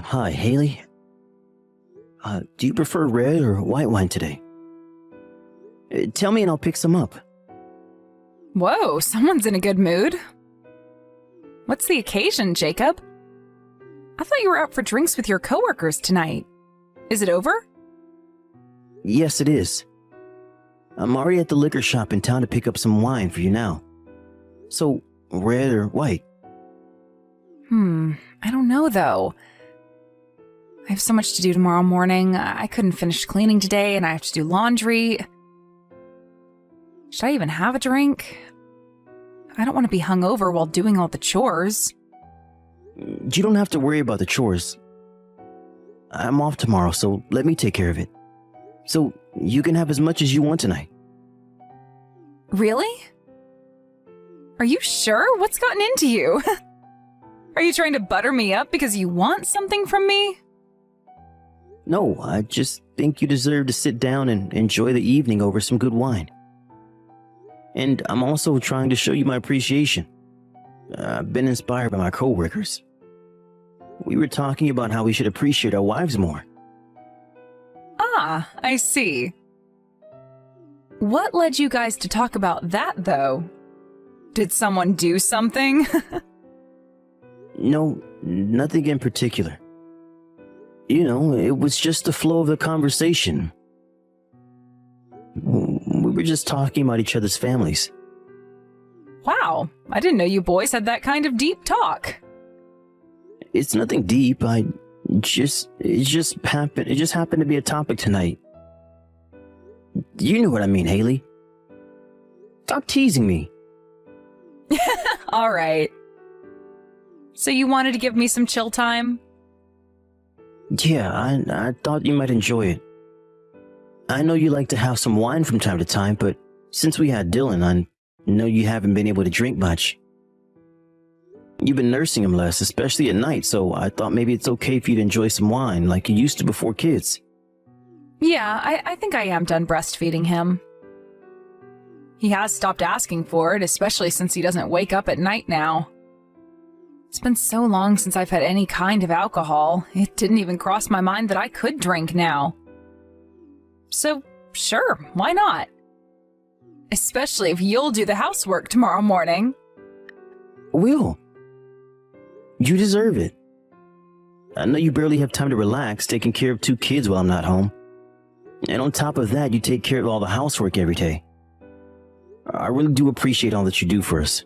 Hi, Haley. Do you prefer red or white wine today? Tell me and I'll pick some up. Whoa, someone's in a good mood. What's the occasion, Jacob? I thought you were out for drinks with your coworkers tonight. Is it over? Yes, it is. I'm already at the liquor shop in town to pick up some wine for you now. So, red or white? I don't know though. I have so much to do tomorrow morning. I couldn't finish cleaning today and I have to do laundry. Should I even have a drink? I don't want to be hungover while doing all the chores. You don't have to worry about the chores. I'm off tomorrow, so let me take care of it. So, you can have as much as you want tonight. Really? Are you sure? What's gotten into you? Are you trying to butter me up because you want something from me? No, I just think you deserve to sit down and enjoy the evening over some good wine. And I'm also trying to show you my appreciation. I've been inspired by my coworkers. We were talking about how we should appreciate our wives more. Ah, I see. What led you guys to talk about that, though? Did someone do something? No, nothing in particular. You know, it was just the flow of the conversation. We were just talking about each other's families. Wow, I didn't know you boys had that kind of deep talk. It's nothing deep. It just happened to be a topic tonight. You know what I mean, Haley. Stop teasing me. All right. So you wanted to give me some chill time? Yeah, I thought you might enjoy it. I know you like to have some wine from time to time, but since we had Dylan, I know you haven't been able to drink much. You've been nursing him less, especially at night, so I thought maybe it's okay for you to enjoy some wine like you used to before kids. Yeah, I think I am done breastfeeding him. He has stopped asking for it, especially since he doesn't wake up at night now. It's been so long since I've had any kind of alcohol, it didn't even cross my mind that I could drink now. So, sure, why not? Especially if you'll do the housework tomorrow morning. Will. You deserve it. I know you barely have time to relax taking care of 2 kids while I'm not home. And on top of that, you take care of all the housework every day. I really do appreciate all that you do for us.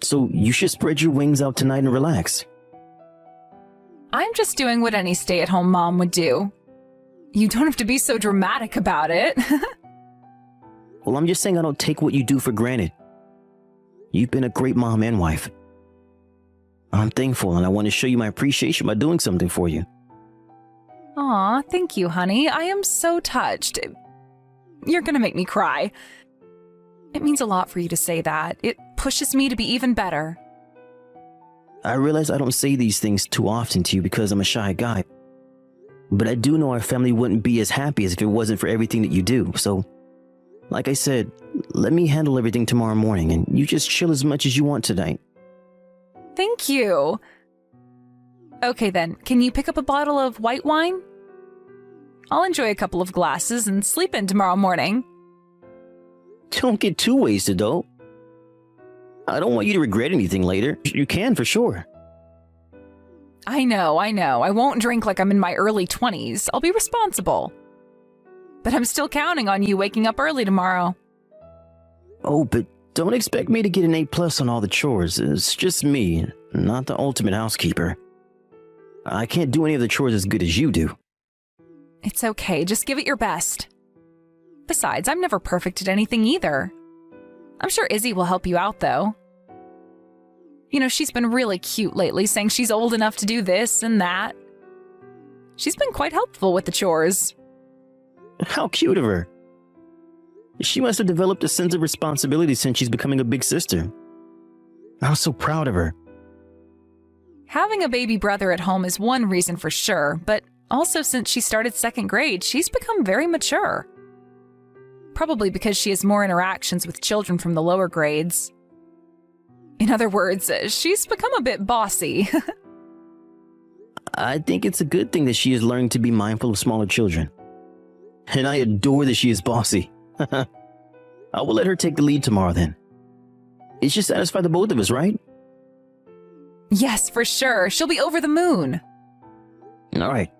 So you should spread your wings out tonight and relax. I'm just doing what any stay-at-home mom would do. You don't have to be so dramatic about it. Well, I'm just saying I don't take what you do for granted. You've been a great mom and wife. I'm thankful and I want to show you my appreciation by doing something for you. Aw, thank you, honey. I am so touched. You're gonna make me cry. It means a lot for you to say that. It pushes me to be even better. I realize I don't say these things too often to you because I'm a shy guy. But I do know our family wouldn't be as happy as if it wasn't for everything that you do. So, like I said, let me handle everything tomorrow morning and you just chill as much as you want tonight. Thank you. Okay then, can you pick up a bottle of white wine? I'll enjoy a couple of glasses and sleep in tomorrow morning. Don't get too wasted, though. I don't want you to regret anything later. You can, for sure. I know. I won't drink like I'm in my early 20s. I'll be responsible. But I'm still counting on you waking up early tomorrow. Oh, but don't expect me to get an A+ on all the chores. It's just me, not the ultimate housekeeper. I can't do any of the chores as good as you do. It's okay. Just give it your best. Besides, I'm never perfect at anything either. I'm sure Izzy will help you out, though. You know, she's been really cute lately, saying she's old enough to do this and that. She's been quite helpful with the chores. How cute of her. She must have developed a sense of responsibility since she's becoming a big sister. I'm so proud of her. Having a baby brother at home is one reason for sure, but also since she started 2nd grade, she's become very mature. Probably because she has more interactions with children from the lower grades. In other words, she's become a bit bossy. I think it's a good thing that she is learning to be mindful of smaller children. And I adore that she is bossy. I will let her take the lead tomorrow then. It should satisfy the both of us, right? Yes, for sure. She'll be over the moon. All right.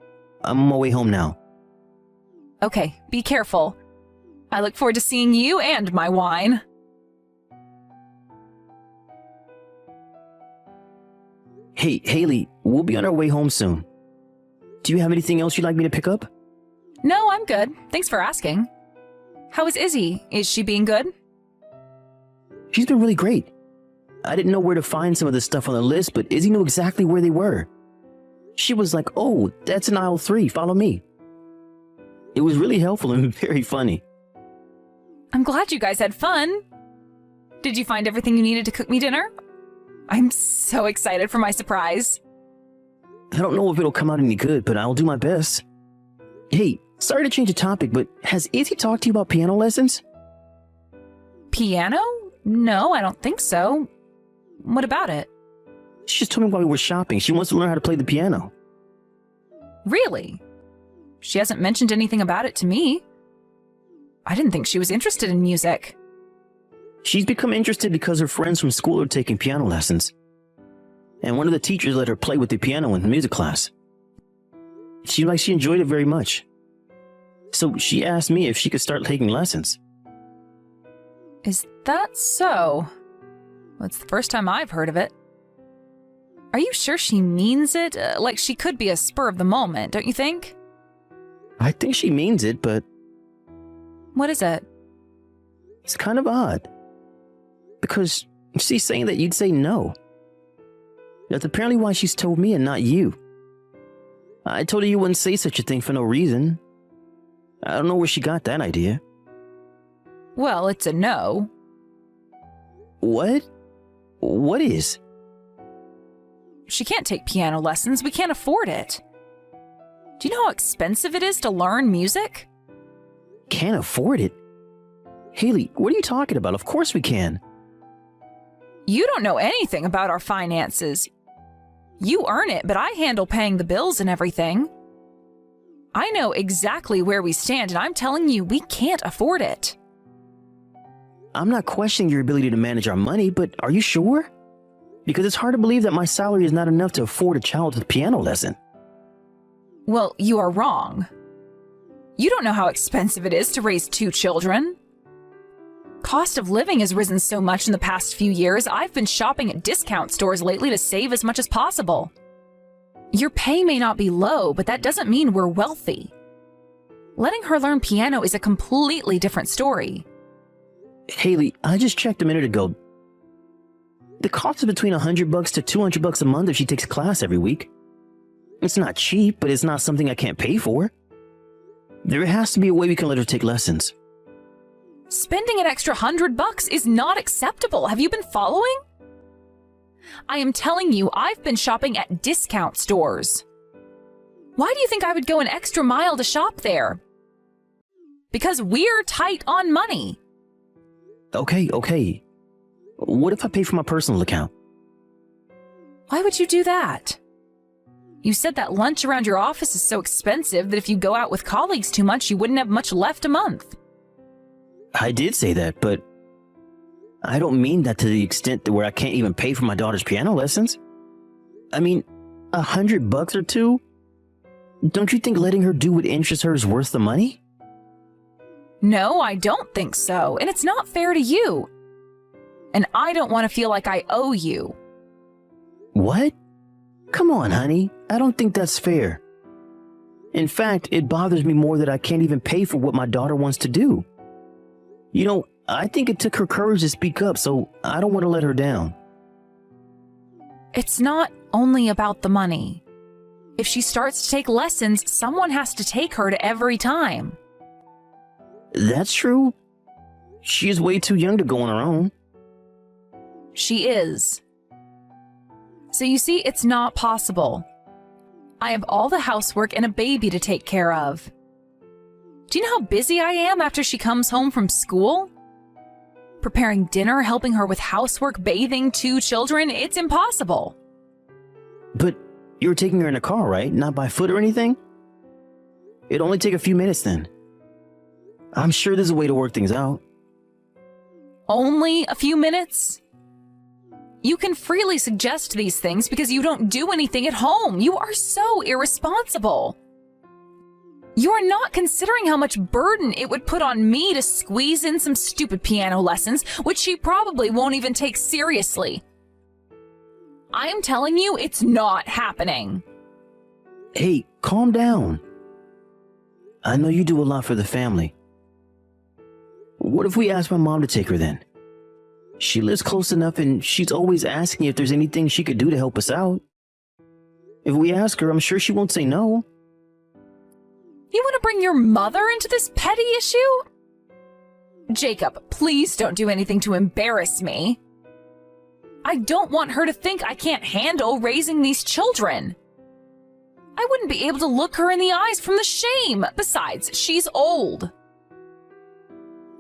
I'm on my way home now. Okay, be careful. I look forward to seeing you and my wine. Hey, Haley, we'll be on our way home soon. Do you have anything else you'd like me to pick up? No, I'm good. Thanks for asking. How is Izzy? Is she being good? She's been really great. I didn't know where to find some of the stuff on the list, but Izzy knew exactly where they were. She was like, "Oh, that's in aisle 3, follow me." It was really helpful and very funny. I'm glad you guys had fun. Did you find everything you needed to cook me dinner? I'm so excited for my surprise. I don't know if it'll come out any good, but I'll do my best. Hey, sorry to change the topic, but has Izzy talked to you about piano lessons? Piano? No, I don't think so. What about it? She just told me while we were shopping she wants to learn how to play the piano. Really? She hasn't mentioned anything about it to me. I didn't think she was interested in music. She's become interested because her friends from school are taking piano lessons. And one of the teachers let her play with the piano in the music class. She enjoyed it very much. So she asked me if she could start taking lessons. Is that so? Well, it's the first time I've heard of it. Are you sure she means it? Like she could be a spur of the moment, don't you think? I think she means it, but What is it? it's kind of odd. Because she's saying that you'd say no. That's apparently why she's told me and not you. I told her you wouldn't say such a thing for no reason. I don't know where she got that idea. Well, it's a no. What? What is? She can't take piano lessons. We can't afford it. Do you know how expensive it is to learn music? Can't afford it? Haley, what are you talking about? Of course we can. You don't know anything about our finances. You earn it, but I handle paying the bills and everything. I know exactly where we stand, and I'm telling you, we can't afford it. I'm not questioning your ability to manage our money, but are you sure? Because it's hard to believe that my salary is not enough to afford a child with a piano lesson. Well, you are wrong. You don't know how expensive it is to raise 2 children. Cost of living has risen so much in the past few years, I've been shopping at discount stores lately to save as much as possible. Your pay may not be low, but that doesn't mean we're wealthy. Letting her learn piano is a completely different story. Haley, I just checked a minute ago. The cost is between $100 to $200 a month if she takes a class every week. It's not cheap, but it's not something I can't pay for. There has to be a way we can let her take lessons. Spending an extra $100 is not acceptable. Have you been following? I am telling you, I've been shopping at discount stores. Why do you think I would go an extra mile to shop there? Because we're tight on money. Okay. What if I pay for my personal account? Why would you do that? You said that lunch around your office is so expensive that if you go out with colleagues too much, you wouldn't have much left a month. I did say that, but I don't mean that to the extent that where I can't even pay for my daughter's piano lessons. I mean, $100 or two? Don't you think letting her do what interests her is worth the money? No, I don't think so, and it's not fair to you. And I don't want to feel like I owe you. What? Come on, honey. I don't think that's fair. In fact, it bothers me more that I can't even pay for what my daughter wants to do. You know, I think it took her courage to speak up, so I don't want to let her down. It's not only about the money. If she starts to take lessons, someone has to take her to every time. That's true. She is way too young to go on her own. She is. So you see, it's not possible. I have all the housework and a baby to take care of. Do you know how busy I am after she comes home from school? Preparing dinner, helping her with housework, bathing 2 children, it's impossible. But You were taking her in a car, right? Not by foot or anything? It'd only take a few minutes then. I'm sure there's a way to work things out. Only a few minutes? You can freely suggest these things because you don't do anything at home. You are so irresponsible. You are not considering how much burden it would put on me to squeeze in some stupid piano lessons, which she probably won't even take seriously. I am telling you, it's not happening. Hey, calm down. I know you do a lot for the family. What if we ask my mom to take her then? She lives close enough and she's always asking if there's anything she could do to help us out. If we ask her, I'm sure she won't say no. You want to bring your mother into this petty issue? Jacob, please don't do anything to embarrass me. I don't want her to think I can't handle raising these children. I wouldn't be able to look her in the eyes from the shame. Besides, she's old.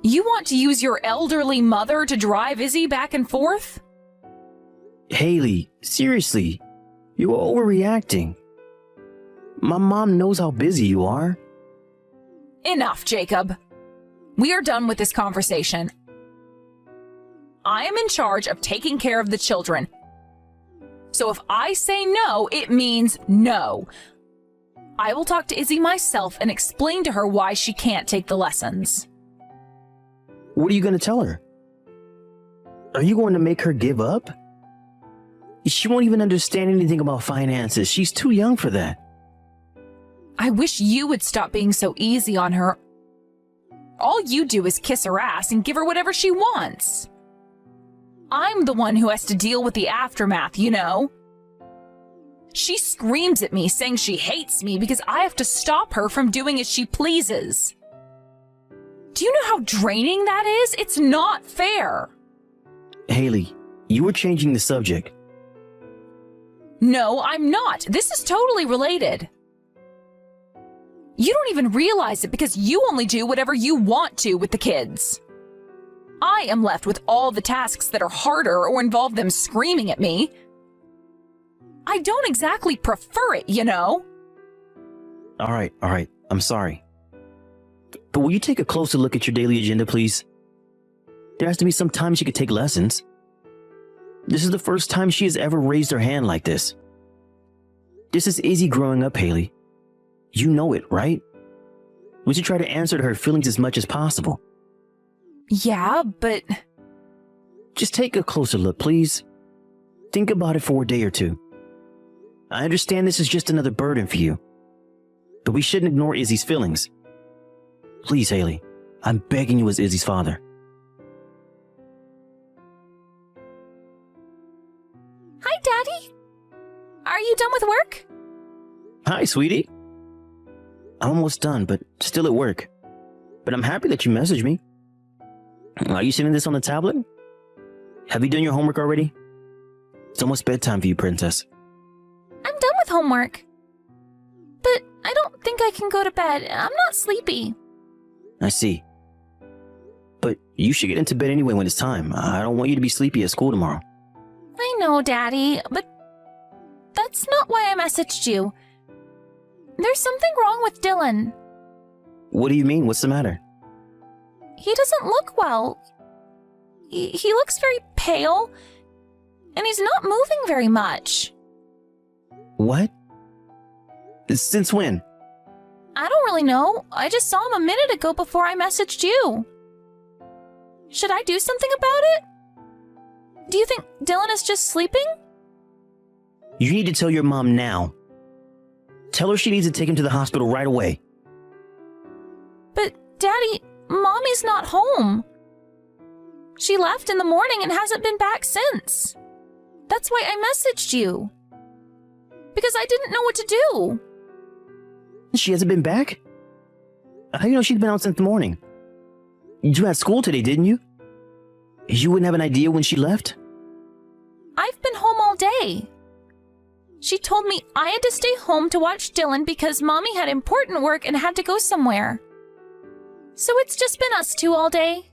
You want to use your elderly mother to drive Izzy back and forth? Haley, seriously, you are overreacting. My mom knows how busy you are. Enough, Jacob. We are done with this conversation. I am in charge of taking care of the children. So if I say no, it means no. I will talk to Izzy myself and explain to her why she can't take the lessons. What are you going to tell her? Are you going to make her give up? She won't even understand anything about finances. She's too young for that. I wish you would stop being so easy on her. All you do is kiss her ass and give her whatever she wants. I'm the one who has to deal with the aftermath, you know. She screams at me saying she hates me because I have to stop her from doing as she pleases. Do you know how draining that is? It's not fair. Haley, you were changing the subject. No, I'm not. This is totally related. You don't even realize it because you only do whatever you want to with the kids. I am left with all the tasks that are harder or involve them screaming at me. I don't exactly prefer it, you know. All right. I'm sorry. But will you take a closer look at your daily agenda, please? There has to be some time she could take lessons. This is the first time she has ever raised her hand like this. This is Izzy growing up, Haley. You know it, right? We should try to answer to her feelings as much as possible. Yeah, but... Just take a closer look, please. Think about it for a day or two. I understand this is just another burden for you, but we shouldn't ignore Izzy's feelings. Please, Haley, I'm begging you as Izzy's father. Hi, Daddy. Are you done with work? Hi, sweetie. I'm almost done, but still at work. But I'm happy that you messaged me. Are you sending this on the tablet? Have you done your homework already? It's almost bedtime for you, princess. I'm done with homework. But I don't think I can go to bed. I'm not sleepy. I see. But you should get into bed anyway when it's time. I don't want you to be sleepy at school tomorrow. I know, Daddy, but that's not why I messaged you. There's something wrong with Dylan. What do you mean? What's the matter? He doesn't look well. He looks very pale, and he's not moving very much. What? Since when? I don't really know. I just saw him a minute ago before I messaged you. Should I do something about it? Do you think Dylan is just sleeping? You need to tell your mom now. Tell her she needs to take him to the hospital right away. But, Daddy, Mommy's not home. She left in the morning and hasn't been back since. That's why I messaged you. Because I didn't know what to do. She hasn't been back? How do you know she's been out since the morning? You had school today, didn't you? You wouldn't have an idea when she left? I've been home all day. She told me I had to stay home to watch Dylan because Mommy had important work and had to go somewhere. So it's just been us two all day.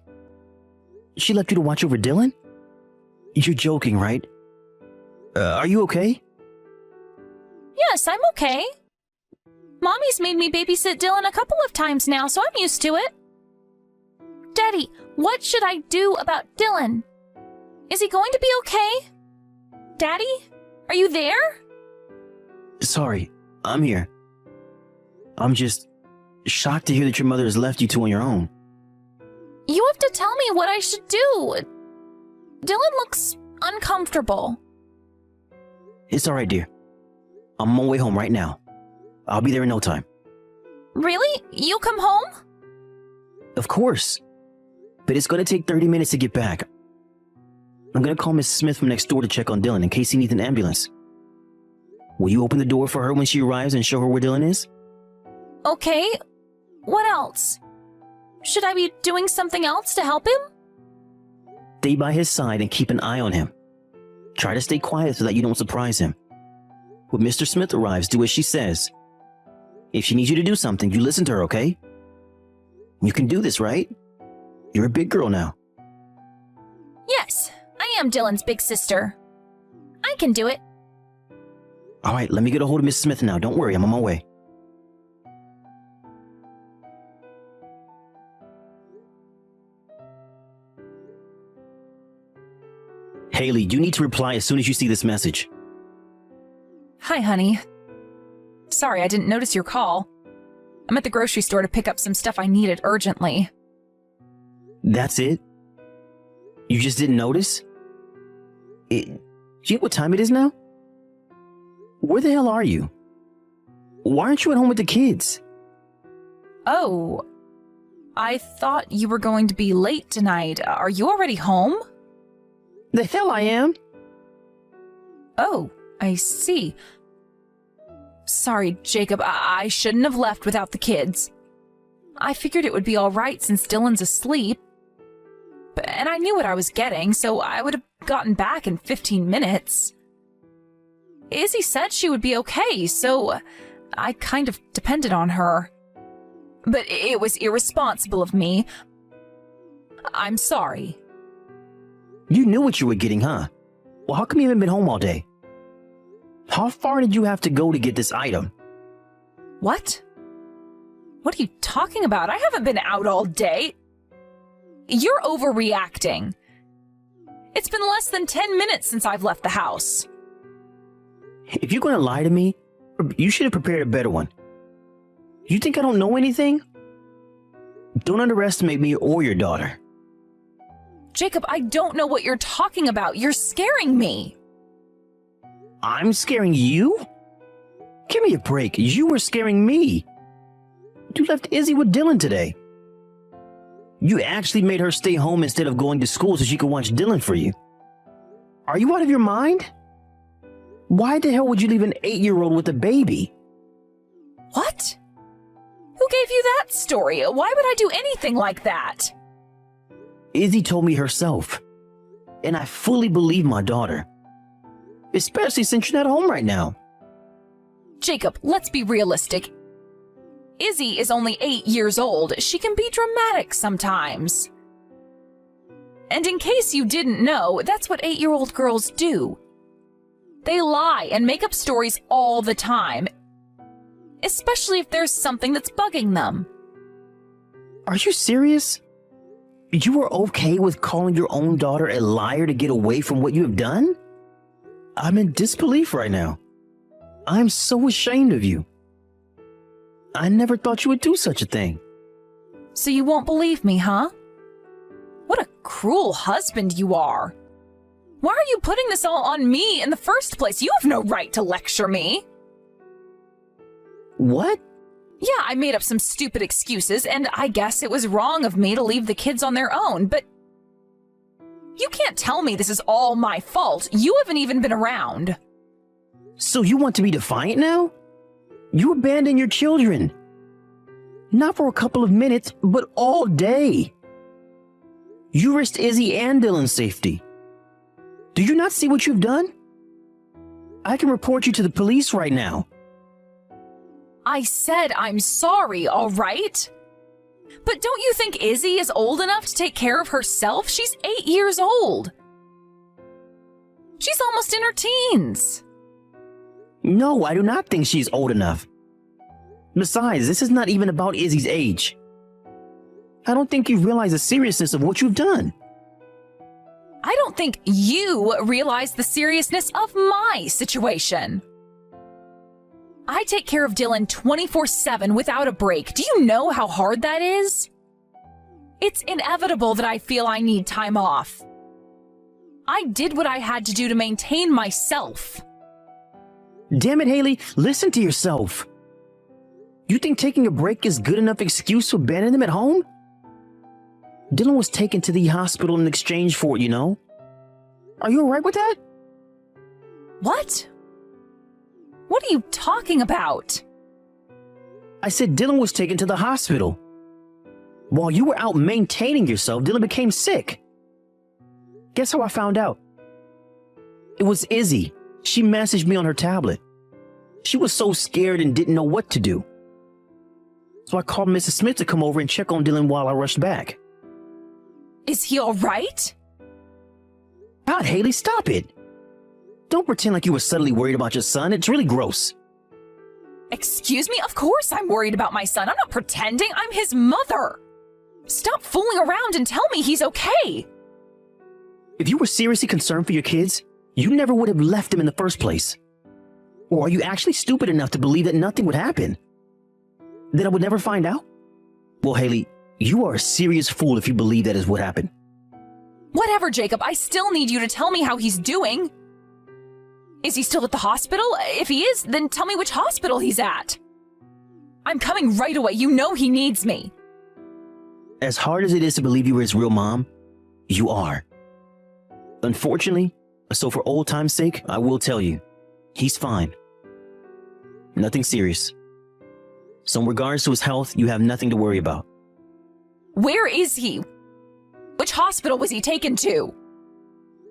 She left you to watch over Dylan? You're joking, right? Are you okay? Yes, I'm okay. Mommy's made me babysit Dylan a couple of times now, so I'm used to it. Daddy, what should I do about Dylan? Is he going to be okay? Daddy, are you there? Sorry, I'm here. I'm just shocked to hear that your mother has left you two on your own. You have to tell me what I should do. Dylan looks uncomfortable. It's all right, dear. I'm on my way home right now. I'll be there in no time. Really? You'll come home? Of course. But it's going to take 30 minutes to get back. I'm going to call Miss Smith from next door to check on Dylan in case he needs an ambulance. Will you open the door for her when she arrives and show her where Dylan is? Okay. What else? Should I be doing something else to help him? Stay by his side and keep an eye on him. Try to stay quiet so that you don't surprise him. When Mr. Smith arrives, do as she says. If she needs you to do something, you listen to her, okay? You can do this, right? You're a big girl now. Yes, I am Dylan's big sister. I can do it. All right, let me get a hold of Miss Smith now. Don't worry, I'm on my way. Haley, you need to reply as soon as you see this message. Hi, honey. Sorry, I didn't notice your call. I'm at the grocery store to pick up some stuff I needed urgently. That's it? You just didn't notice? Do you know what time it is now? Where the hell are you? Why aren't you at home with the kids? Oh, I thought you were going to be late tonight. Are you already home? The hell I am. Oh, I see. Sorry, Jacob, I shouldn't have left without the kids. I figured it would be all right since Dylan's asleep. And I knew what I was getting, so I would have gotten back in 15 minutes. Izzy said she would be okay, so I kind of depended on her. But it was irresponsible of me. I'm sorry. You knew what you were getting, huh? Well, how come you haven't been home all day? How far did you have to go to get this item? What? What are you talking about? I haven't been out all day. You're overreacting. It's been less than 10 minutes since I've left the house. If you're going to lie to me, you should have prepared a better one. You think I don't know anything? Don't underestimate me or your daughter. Jacob, I don't know what you're talking about. You're scaring me. I'm scaring you? Give me a break. You were scaring me. You left Izzy with Dylan today. You actually made her stay home instead of going to school so she could watch Dylan for you. Are you out of your mind? Why the hell would you leave an 8-year-old with a baby? What? Who gave you that story? Why would I do anything like that? Izzy told me herself. And I fully believe my daughter. Especially since you're not home right now. Jacob, let's be realistic. Izzy is only 8 years old. She can be dramatic sometimes. And in case you didn't know, that's what 8-year-old girls do. They lie and make up stories all the time, especially if there's something that's bugging them. Are you serious? You were okay with calling your own daughter a liar to get away from what you have done? I'm in disbelief right now. I'm so ashamed of you. I never thought you would do such a thing. So you won't believe me, huh? What a cruel husband you are. Why are you putting this all on me in the first place? You have no right to lecture me. What? Yeah, I made up some stupid excuses, and I guess it was wrong of me to leave the kids on their own, but you can't tell me this is all my fault. You haven't even been around. So you want to be defiant now? You abandon your children. Not for a couple of minutes, but all day. You risked Izzy and Dylan's safety. Do you not see what you've done? I can report you to the police right now. I said I'm sorry, all right? But don't you think Izzy is old enough to take care of herself? She's 8 years old. She's almost in her teens. No, I do not think she's old enough. Besides, this is not even about Izzy's age. I don't think you realize the seriousness of what you've done. I don't think you realize the seriousness of my situation. I take care of Dylan 24/7 without a break. Do you know how hard that is? It's inevitable that I feel I need time off. I did what I had to do to maintain myself. Damn it, Haley, listen to yourself. You think taking a break is good enough excuse to abandon them at home? Dylan was taken to the hospital in exchange for it, you know? Are you alright with that? What? What are you talking about? I said Dylan was taken to the hospital. While you were out maintaining yourself, Dylan became sick. Guess how I found out? It was Izzy. She messaged me on her tablet. She was so scared and didn't know what to do. So I called Mrs. Smith to come over and check on Dylan while I rushed back. Is he alright? God, Haley, stop it. Don't pretend like you were suddenly worried about your son. It's really gross. Excuse me? Of course I'm worried about my son. I'm not pretending. I'm his mother. Stop fooling around and tell me he's okay. If you were seriously concerned for your kids, you never would have left them in the first place. Or are you actually stupid enough to believe that nothing would happen? That I would never find out? Well, Haley, you are a serious fool if you believe that is what happened. Whatever, Jacob. I still need you to tell me how he's doing. Is he still at the hospital? If he is, then tell me which hospital he's at. I'm coming right away. You know he needs me. As hard as it is to believe you were his real mom, you are. Unfortunately, so for old time's sake, I will tell you, he's fine. Nothing serious. So in regards to his health, you have nothing to worry about. Where is he? Which hospital was he taken to?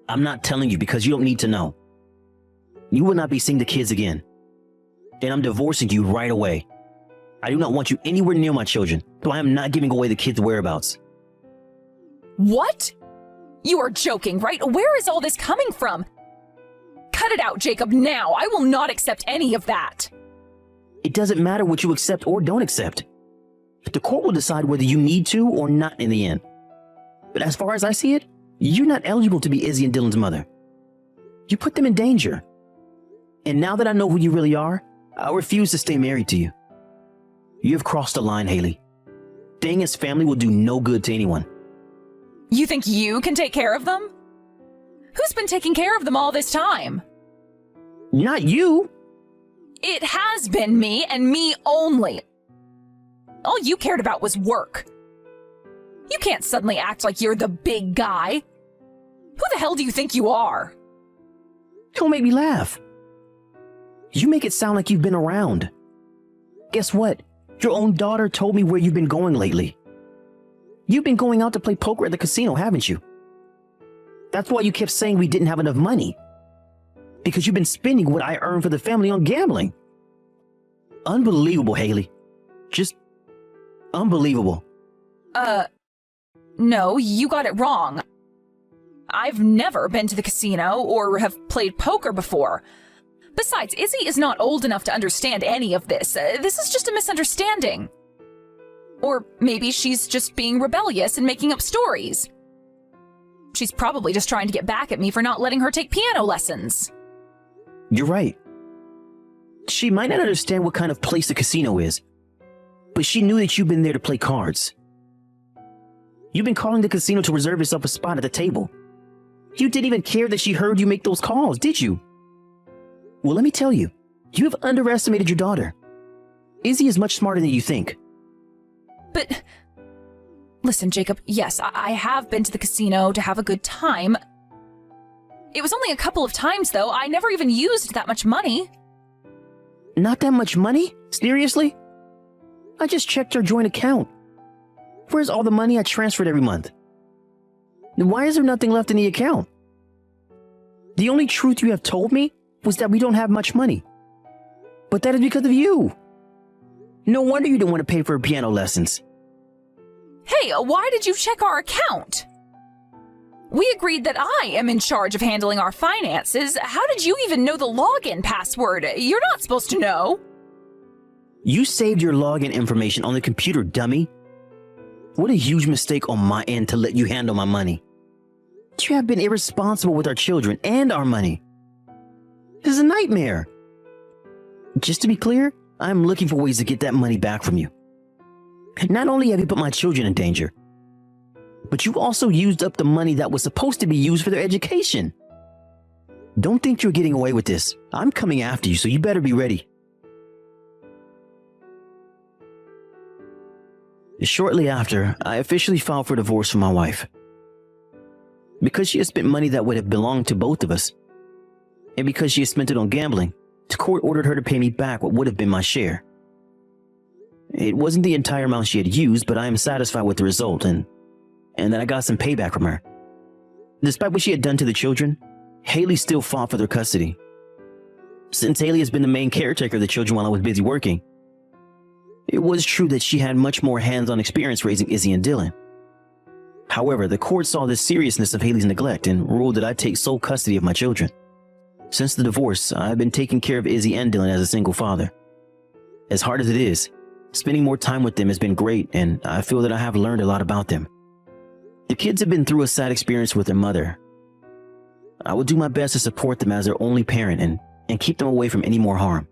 I'm not telling you because you don't need to know. You will not be seeing the kids again. And I'm divorcing you right away. I do not want you anywhere near my children, so I am not giving away the kids' whereabouts. What? You are joking, right? Where is all this coming from? Cut it out, Jacob, now. I will not accept any of that. It doesn't matter what you accept or don't accept. The court will decide whether you need to or not in the end. But as far as I see it, you're not eligible to be Izzy and Dylan's mother. You put them in danger. And now that I know who you really are, I refuse to stay married to you. You have crossed the line, Haley. Staying as family will do no good to anyone. You think you can take care of them? Who's been taking care of them all this time? Not you. It has been me and me only. All you cared about was work. You can't suddenly act like you're the big guy. Who the hell do you think you are? Don't make me laugh. You make it sound like you've been around. Guess what? Your own daughter told me where you've been going lately. You've been going out to play poker at the casino, haven't you? That's why you kept saying we didn't have enough money. Because you've been spending what I earned for the family on gambling. Unbelievable, Haley. Just unbelievable. No, you got it wrong. I've never been to the casino or have played poker before. Besides, Izzy is not old enough to understand any of this. This is just a misunderstanding. Or maybe she's just being rebellious and making up stories. She's probably just trying to get back at me for not letting her take piano lessons. You're right. She might not understand what kind of place the casino is, but she knew that you've been there to play cards. You've been calling the casino to reserve yourself a spot at the table. You didn't even care that she heard you make those calls, did you? Well, let me tell you, you have underestimated your daughter. Izzy is much smarter than you think. But, listen, Jacob, yes, I have been to the casino to have a good time. It was only a couple of times, though. I never even used that much money. Not that much money? Seriously? I just checked our joint account. Where's all the money I transferred every month? Then why is there nothing left in the account? The only truth you have told me was that we don't have much money. But that is because of you. No wonder you didn't want to pay for her piano lessons. Hey, why did you check our account? We agreed that I am in charge of handling our finances. How did you even know the login password? You're not supposed to know. You saved your login information on the computer, dummy. What a huge mistake on my end to let you handle my money. You have been irresponsible with our children and our money. This is a nightmare. Just to be clear, I'm looking for ways to get that money back from you. Not only have you put my children in danger, but you also used up the money that was supposed to be used for their education. Don't think you're getting away with this. I'm coming after you, so you better be ready. Shortly after, I officially filed for divorce from my wife. Because she had spent money that would have belonged to both of us, and because she had spent it on gambling, the court ordered her to pay me back what would have been my share. It wasn't the entire amount she had used, but I am satisfied with the result, and that I got some payback from her. Despite what she had done to the children, Haley still fought for their custody. Since Haley has been the main caretaker of the children while I was busy working, it was true that she had much more hands-on experience raising Izzy and Dylan. However, the court saw the seriousness of Haley's neglect and ruled that I take sole custody of my children. Since the divorce, I've been taking care of Izzy and Dylan as a single father. As hard as it is, spending more time with them has been great, and I feel that I have learned a lot about them. The kids have been through a sad experience with their mother. I will do my best to support them as their only parent and keep them away from any more harm.